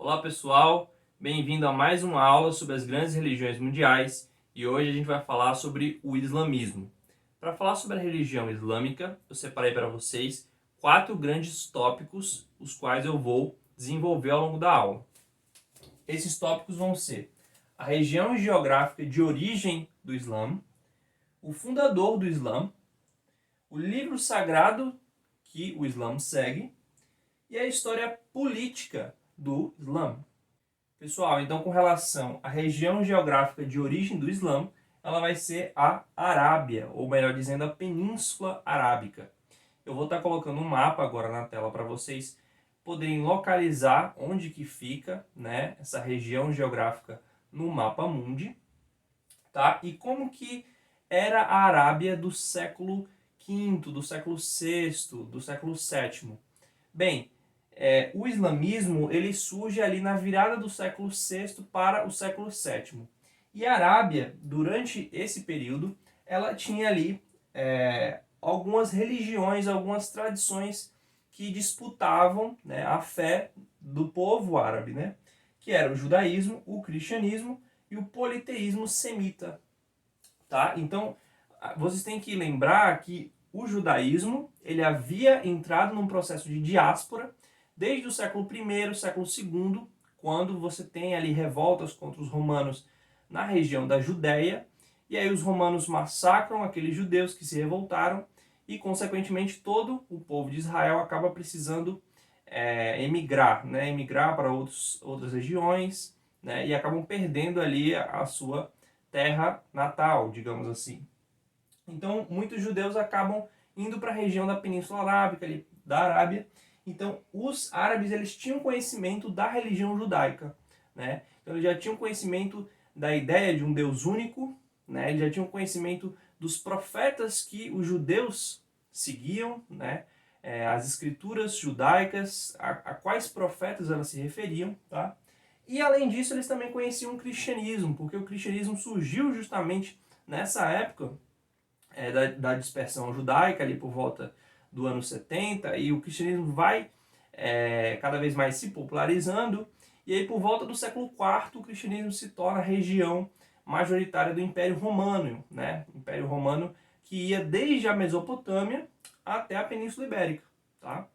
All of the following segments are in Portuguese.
Olá pessoal, bem-vindo a mais uma aula sobre as grandes religiões mundiais e hoje a gente vai falar sobre o islamismo. Para falar sobre a religião islâmica, eu separei para vocês 4 grandes tópicos, os quais eu vou desenvolver ao longo da aula. Esses tópicos vão ser a região geográfica de origem do Islã, o fundador do Islã, o livro sagrado que o Islã segue e a história política do Islã. Pessoal, então com relação à região geográfica de origem do Islã, ela vai ser a Arábia, ou melhor dizendo, a Península Arábica. Eu vou estar colocando um mapa agora na tela para vocês poderem localizar onde que fica, né, essa região geográfica no mapa mundi, tá? E como que era a Arábia do século V, do século VI, do século VII. Bem, o islamismo ele surge ali na virada do século VI para o século VII. E a Arábia, durante esse período, ela tinha ali algumas religiões, algumas tradições que disputavam, né, a fé do povo árabe, né, que era o judaísmo, o cristianismo e o politeísmo semita. Tá? Então, vocês têm que lembrar que o judaísmo ele havia entrado num processo de diáspora desde o século I, século II, quando você tem ali revoltas contra os romanos na região da Judéia, e aí os romanos massacram aqueles judeus que se revoltaram, e consequentemente todo o povo de Israel acaba precisando emigrar, né? Emigrar para outras regiões, né? E acabam perdendo ali a sua terra natal, digamos assim. Então, muitos judeus acabam indo para a região da Península Arábica, ali, da Arábia. Então, os árabes eles tinham conhecimento da religião judaica, né? Então, eles já tinham conhecimento da ideia de um Deus único, né? Eles já tinham conhecimento dos profetas que os judeus seguiam, né? As escrituras judaicas, a quais profetas elas se referiam, tá? E além disso, eles também conheciam o cristianismo, porque o cristianismo surgiu justamente nessa época da dispersão judaica, ali por volta do ano 70, e o cristianismo vai cada vez mais se popularizando, e aí por volta do século IV o cristianismo se torna a região majoritária do Império Romano, né? Império Romano que ia desde a Mesopotâmia até a Península Ibérica, tá?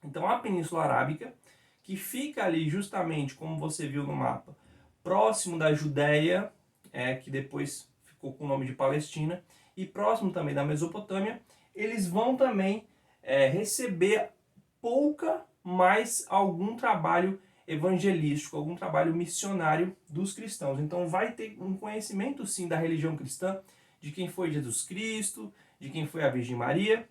Então a Península Arábica, que fica ali justamente, como você viu no mapa, próximo da Judéia, que depois ficou com o nome de Palestina, e próximo também da Mesopotâmia, eles vão também receber pouca, mas algum trabalho evangelístico, algum trabalho missionário dos cristãos. Então vai ter um conhecimento sim da religião cristã, de quem foi Jesus Cristo, de quem foi a Virgem Maria,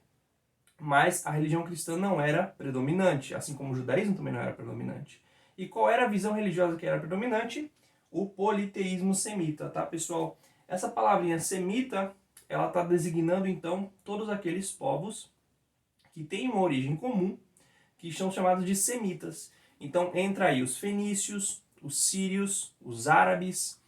mas a religião cristã não era predominante, assim como o judaísmo também não era predominante. E qual era a visão religiosa que era predominante? O politeísmo semita, tá, pessoal? Essa palavrinha semita, ela está designando, então, todos aqueles povos que têm uma origem comum, que são chamados de semitas. Então, entra aí os fenícios, os sírios, os árabes,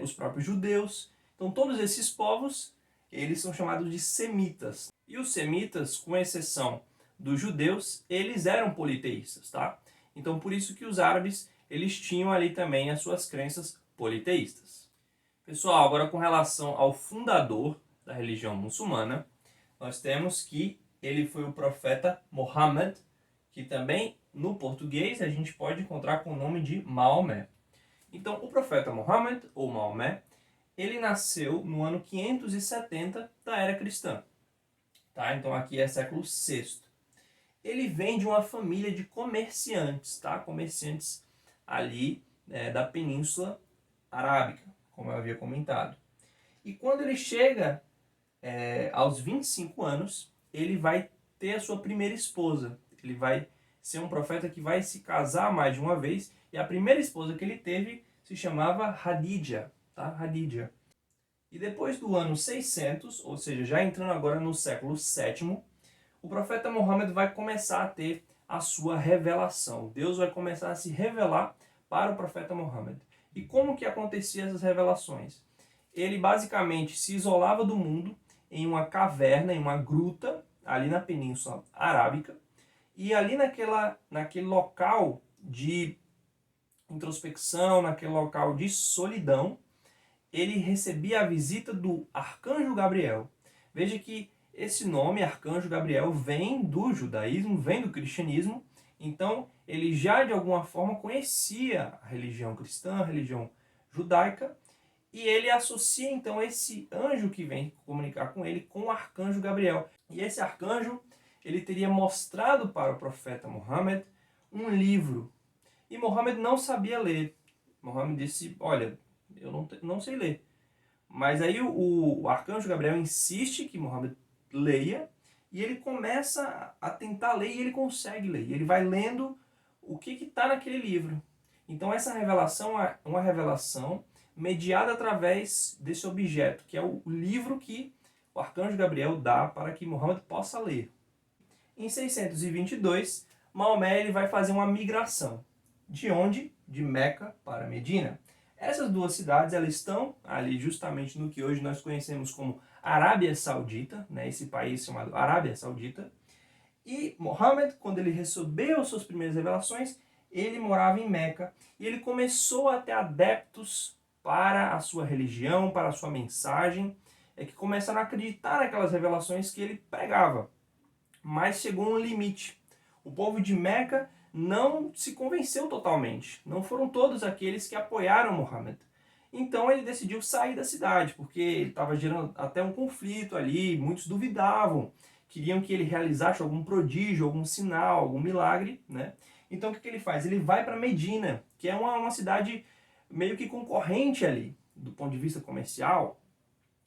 os próprios judeus. Então, todos esses povos, eles são chamados de semitas. E os semitas, com exceção dos judeus, eles eram politeístas, tá? Então, por isso que os árabes, eles tinham ali também as suas crenças politeístas. Pessoal, agora com relação ao fundador da religião muçulmana, nós temos que ele foi o profeta Muhammad, que também no português a gente pode encontrar com o nome de Maomé. Então, o profeta Muhammad, ou Maomé, ele nasceu no ano 570 da era cristã. Tá? Então aqui é século VI. Ele vem de uma família de comerciantes, tá? Comerciantes ali da Península Arábica, como eu havia comentado. E quando ele chega aos 25 anos, ele vai ter a sua primeira esposa. Ele vai ser um profeta que vai se casar mais de uma vez, e a primeira esposa que ele teve se chamava Hadija, tá? Hadija. E depois do ano 600, ou seja, já entrando agora no século VII, o profeta Muhammad vai começar a ter a sua revelação. Deus vai começar a se revelar para o profeta Muhammad. E como que acontecia essas revelações? Ele basicamente se isolava do mundo em uma caverna, em uma gruta, ali na Península Arábica, e ali naquele local de introspecção, naquele local de solidão, ele recebia a visita do arcanjo Gabriel. Veja que esse nome, arcanjo Gabriel, vem do judaísmo, vem do cristianismo. Então, ele já de alguma forma conhecia a religião cristã, a religião judaica, e ele associa então esse anjo que vem comunicar com ele com o arcanjo Gabriel. E esse arcanjo, ele teria mostrado para o profeta Muhammad um livro. E Muhammad não sabia ler. Muhammad disse, olha, eu não sei ler. Mas aí o arcanjo Gabriel insiste que Muhammad leia, e ele começa a tentar ler e ele consegue ler. E ele vai lendo o que está naquele livro. Então essa revelação é uma revelação mediada através desse objeto, que é o livro que o arcanjo Gabriel dá para que Muhammad possa ler. Em 622, Maomé ele vai fazer uma migração. De onde? De Meca para Medina. Essas duas cidades elas estão ali justamente no que hoje nós conhecemos como Arábia Saudita, né? Esse país chamado Arábia Saudita. E Muhammad, quando ele recebeu as suas primeiras revelações, ele morava em Meca e ele começou a ter adeptos para a sua religião, para a sua mensagem, que começaram a acreditar naquelas revelações que ele pregava. Mas chegou um limite. O povo de Meca não se convenceu totalmente. Não foram todos aqueles que apoiaram Muhammad. Então ele decidiu sair da cidade, porque ele estava gerando até um conflito ali, muitos duvidavam, queriam que ele realizasse algum prodígio, algum sinal, algum milagre, né? Então o que ele faz? Ele vai para Medina, que é uma cidade meio que concorrente ali, do ponto de vista comercial.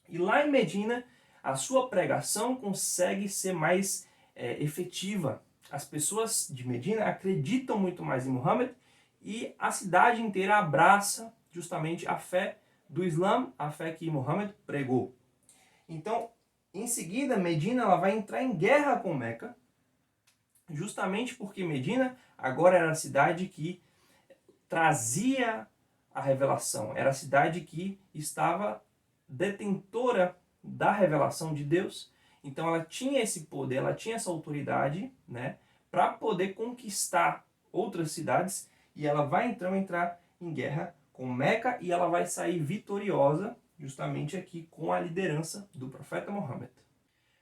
E lá em Medina, a sua pregação consegue ser mais efetiva. As pessoas de Medina acreditam muito mais em Muhammad e a cidade inteira abraça justamente a fé do Islã, a fé que Muhammad pregou. Então, em seguida, Medina ela vai entrar em guerra com Meca, justamente porque Medina agora era a cidade que trazia a revelação, era a cidade que estava detentora da revelação de Deus. Então ela tinha esse poder, ela tinha essa autoridade, né, para poder conquistar outras cidades, e ela vai então entrar em guerra com Meca e ela vai sair vitoriosa justamente aqui com a liderança do profeta Muhammad.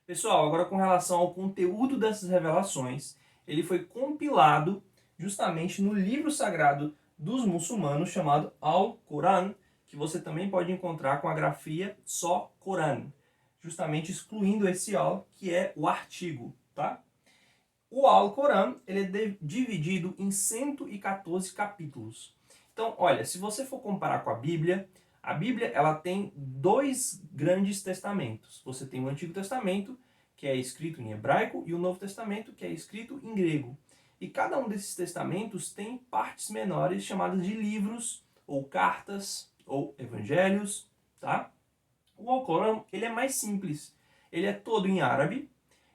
Pessoal, agora com relação ao conteúdo dessas revelações, ele foi compilado justamente no livro sagrado dos muçulmanos chamado Al-Quran, que você também pode encontrar com a grafia só Coran, justamente excluindo esse al, que é o artigo, tá? O Al-Quran, ele é dividido em 114 capítulos. Então, olha, se você for comparar com a Bíblia ela tem dois grandes testamentos. Você tem o Antigo Testamento, que é escrito em hebraico, e o Novo Testamento, que é escrito em grego. E cada um desses testamentos tem partes menores chamadas de livros, ou cartas, ou evangelhos, tá? O Alcorão, ele é mais simples. Ele é todo em árabe,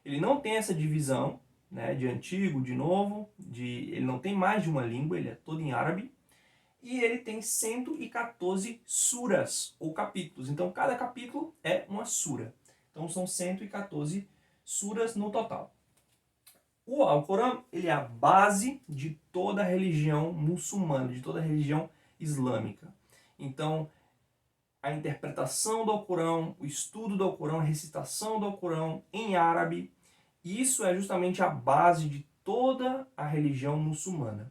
ele não tem essa divisão, né, de antigo, de novo, ele não tem mais de uma língua, ele é todo em árabe. E ele tem 114 suras, ou capítulos. Então, cada capítulo é uma sura. Então, são 114 suras no total. O Alcorão, ele é a base de toda a religião muçulmana, de toda a religião islâmica. Então, a interpretação do Alcorão, o estudo do Alcorão, a recitação do Alcorão em árabe, isso é justamente a base de toda a religião muçulmana.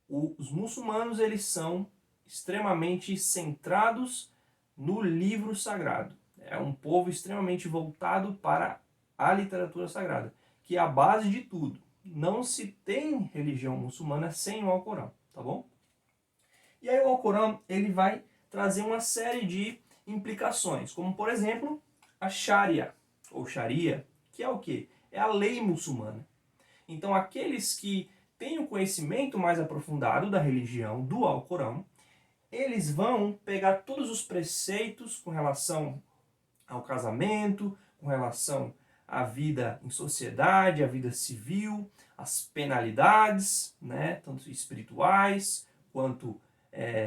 Os muçulmanos, eles são extremamente centrados no livro sagrado. É um povo extremamente voltado para a literatura sagrada, que é a base de tudo. Não se tem religião muçulmana sem o Alcorão, tá bom? E aí o Alcorão, ele vai trazer uma série de implicações, como por exemplo, a Sharia, ou Sharia, que é o quê? É a lei muçulmana. Então aqueles que têm o conhecimento mais aprofundado da religião, do Alcorão, eles vão pegar todos os preceitos com relação ao casamento, com relação à vida em sociedade, à vida civil, as penalidades, né, tanto espirituais quanto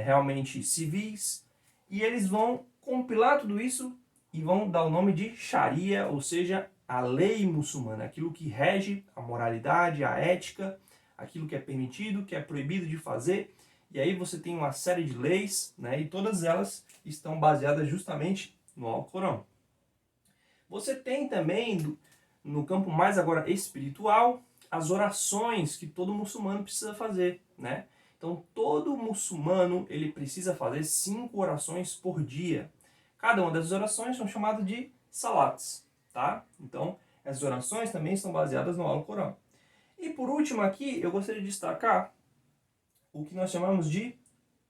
realmente civis, e eles vão compilar tudo isso e vão dar o nome de Sharia, ou seja, a lei muçulmana, aquilo que rege a moralidade, a ética, aquilo que é permitido, que é proibido de fazer. E aí você tem uma série de leis, né? E todas elas estão baseadas justamente no Alcorão. Você tem também, no campo mais agora espiritual, as orações que todo muçulmano precisa fazer, né? Então, todo muçulmano, ele precisa fazer 5 orações por dia. Cada uma dessas orações são chamadas de salats, tá? Então, essas orações também estão baseadas no Alcorão. E por último aqui, eu gostaria de destacar o que nós chamamos de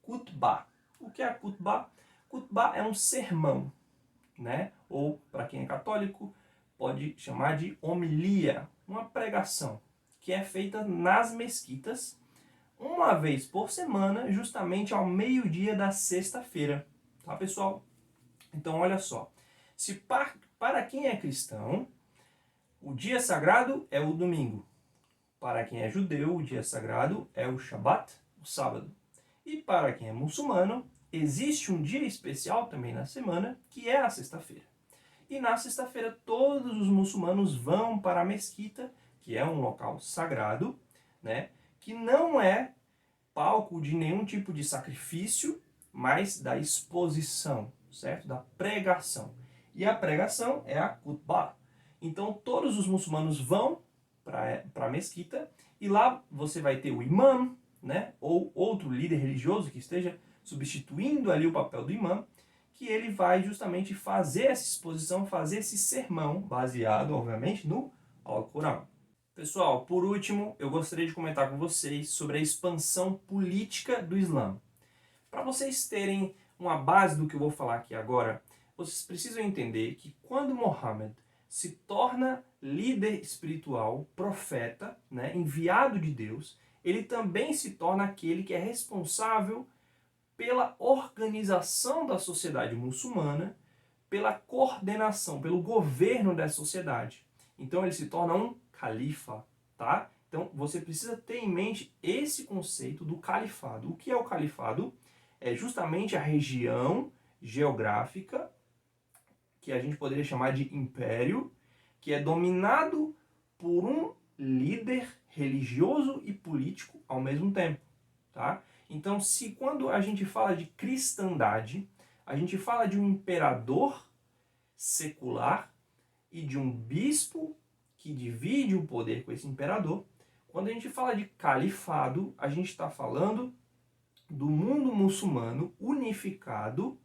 khutbah. O que é a khutbah? Khutbah é um sermão, né? Ou, para quem é católico, pode chamar de homilia, uma pregação, que é feita nas mesquitas, uma vez por semana, justamente ao meio-dia da sexta-feira. Tá, pessoal? Então, olha só. Se para quem é cristão, o dia sagrado é o domingo. Para quem é judeu, o dia sagrado é o Shabat, o sábado. E para quem é muçulmano, existe um dia especial também na semana, que é a sexta-feira. E na sexta-feira todos os muçulmanos vão para a mesquita, que é um local sagrado, né, que não é palco de nenhum tipo de sacrifício, mas da exposição, certo? Da pregação. E a pregação é a khutbah. Então todos os muçulmanos vão para a mesquita e lá você vai ter o imã, né, ou outro líder religioso que esteja substituindo ali o papel do imã, que ele vai justamente fazer essa exposição, fazer esse sermão, baseado, obviamente, no Alcorão. Pessoal, por último, eu gostaria de comentar com vocês sobre a expansão política do Islã. Para vocês terem uma base do que eu vou falar aqui agora, vocês precisam entender que quando Muhammad se torna líder espiritual, profeta, né, enviado de Deus, ele também se torna aquele que é responsável pela organização da sociedade muçulmana, pela coordenação, pelo governo da sociedade. Então ele se torna um califa, tá? Então você precisa ter em mente esse conceito do califado. O que é o califado? É justamente a região geográfica que a gente poderia chamar de império, que é dominado por um líder religioso e político ao mesmo tempo, tá? Então, se quando a gente fala de cristandade, a gente fala de um imperador secular e de um bispo que divide o poder com esse imperador, quando a gente fala de califado, a gente está falando do mundo muçulmano unificado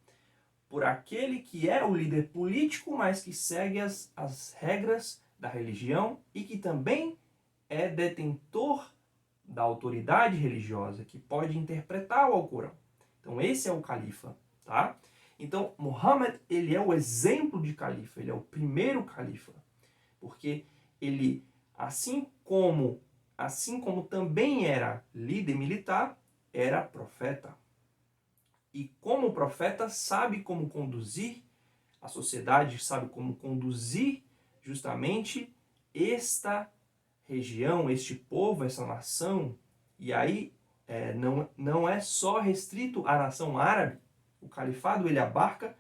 por aquele que é o líder político, mas que segue as regras da religião e que também é detentor da autoridade religiosa, que pode interpretar o Alcorão. Então esse é o califa, tá? Então Muhammad, ele é o exemplo de califa, ele é o primeiro califa, porque ele, assim como também era líder militar, era profeta. E como profeta, sabe como conduzir a sociedade, sabe como conduzir justamente esta região, este povo, essa nação. E aí não é só restrito à nação árabe. O califado ele abarca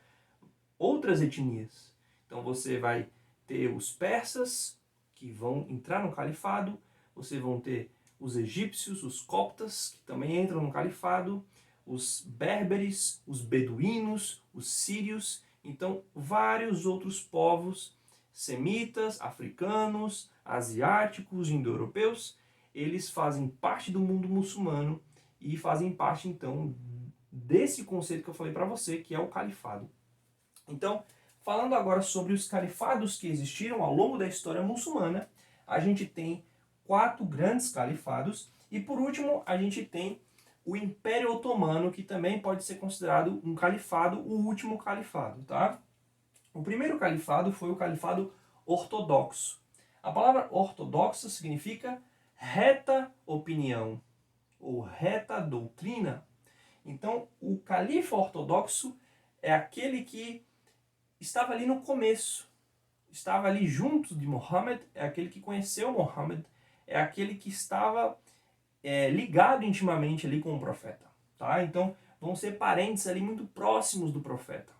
outras etnias. Então você vai ter os persas que vão entrar no califado, você vão ter os egípcios, os coptas, que também entram no califado, os berberes, os beduínos, os sírios, então vários outros povos semitas, africanos, asiáticos, indo-europeus, eles fazem parte do mundo muçulmano e fazem parte então desse conceito que eu falei para você, que é o califado. Então, falando agora sobre os califados que existiram ao longo da história muçulmana, a gente tem 4 grandes califados e por último a gente tem o Império Otomano, que também pode ser considerado um califado, o último califado, tá? O primeiro califado foi o califado ortodoxo. A palavra ortodoxa significa reta opinião ou reta doutrina. Então, o califa ortodoxo é aquele que estava ali no começo, estava ali junto de Muhammad, é aquele que conheceu Muhammad, é aquele que estava ligado intimamente ali com o profeta, tá? Então vão ser parentes ali muito próximos do profeta.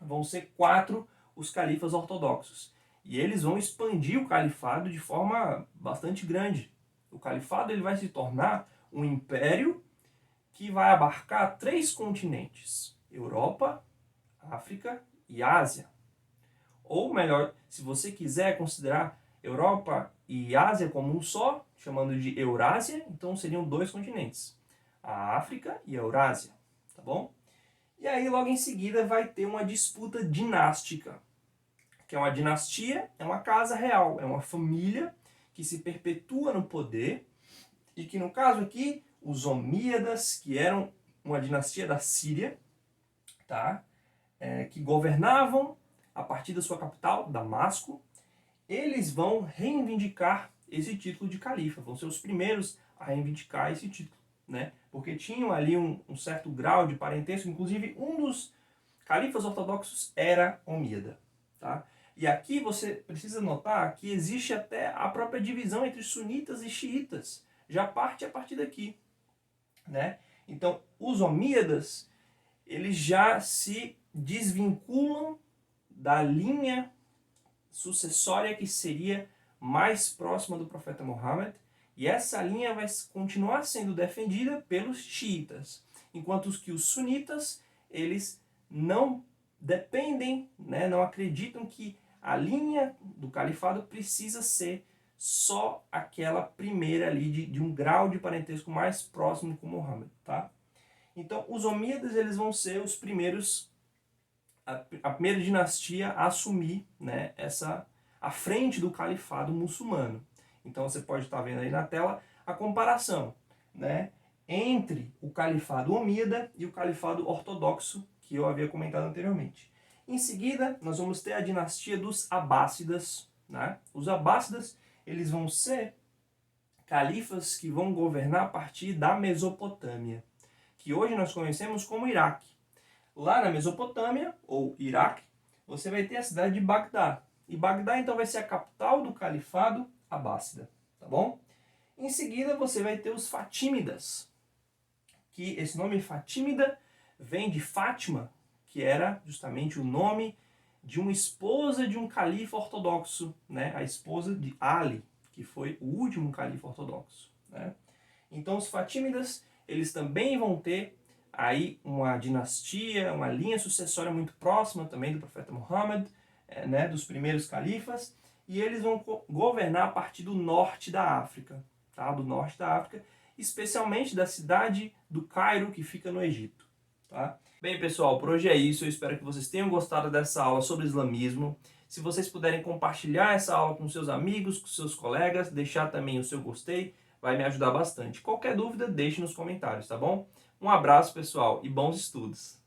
Vão ser 4 os califas ortodoxos e eles vão expandir o califado de forma bastante grande. O califado ele vai se tornar um império que vai abarcar 3 continentes: Europa, África e Ásia. Ou melhor, se você quiser considerar Europa e Ásia como um só, chamando de Eurásia, então seriam 2 continentes: a África e a Eurásia, tá bom? E aí logo em seguida vai ter uma disputa dinástica, que é uma dinastia, é uma casa real, é uma família que se perpetua no poder e que no caso aqui, os Omíadas, que eram uma dinastia da Síria, tá? Que governavam a partir da sua capital, Damasco, eles vão reivindicar esse título de califa, vão ser os primeiros a reivindicar esse título, né? Porque tinham ali um certo grau de parentesco, inclusive um dos califas ortodoxos era Omíada, tá? E aqui você precisa notar que existe até a própria divisão entre sunitas e xiitas, já parte a partir daqui, né? Então, os Omíadas, eles já se desvinculam da linha sucessória que seria mais próxima do profeta Muhammad, e essa linha vai continuar sendo defendida pelos xiitas, enquanto que os sunitas, eles não dependem, né, não acreditam que a linha do califado precisa ser só aquela primeira ali de um grau de parentesco mais próximo com Muhammad, tá? Então, os Omíadas, eles vão ser os primeiros, a primeira dinastia a assumir, né, a frente do califado muçulmano. Então, você pode estar vendo aí na tela a comparação, né, entre o califado Omíada e o califado ortodoxo, que eu havia comentado anteriormente. Em seguida, nós vamos ter a dinastia dos Abássidas, né? Os Abássidas, eles vão ser califas que vão governar a partir da Mesopotâmia, que hoje nós conhecemos como Iraque. Lá na Mesopotâmia, ou Iraque, você vai ter a cidade de Bagdá. E Bagdá, então, vai ser a capital do califado abássida, tá bom? Em seguida, você vai ter os Fatímidas, que esse nome Fatímida vem de Fátima, que era justamente o nome de uma esposa de um califa ortodoxo, né? A esposa de Ali, que foi o último califa ortodoxo, né? Então, os Fatímidas, eles também vão ter aí uma dinastia, uma linha sucessória muito próxima também do profeta Muhammad, né, dos primeiros califas, e eles vão governar a partir do norte da África, tá? Do norte da África, especialmente da cidade do Cairo, que fica no Egito, tá? Bem, pessoal, por hoje é isso. Eu espero que vocês tenham gostado dessa aula sobre islamismo. Se vocês puderem compartilhar essa aula com seus amigos, com seus colegas, deixar também o seu gostei, vai me ajudar bastante. Qualquer dúvida, deixe nos comentários, tá bom? Um abraço, pessoal, e bons estudos!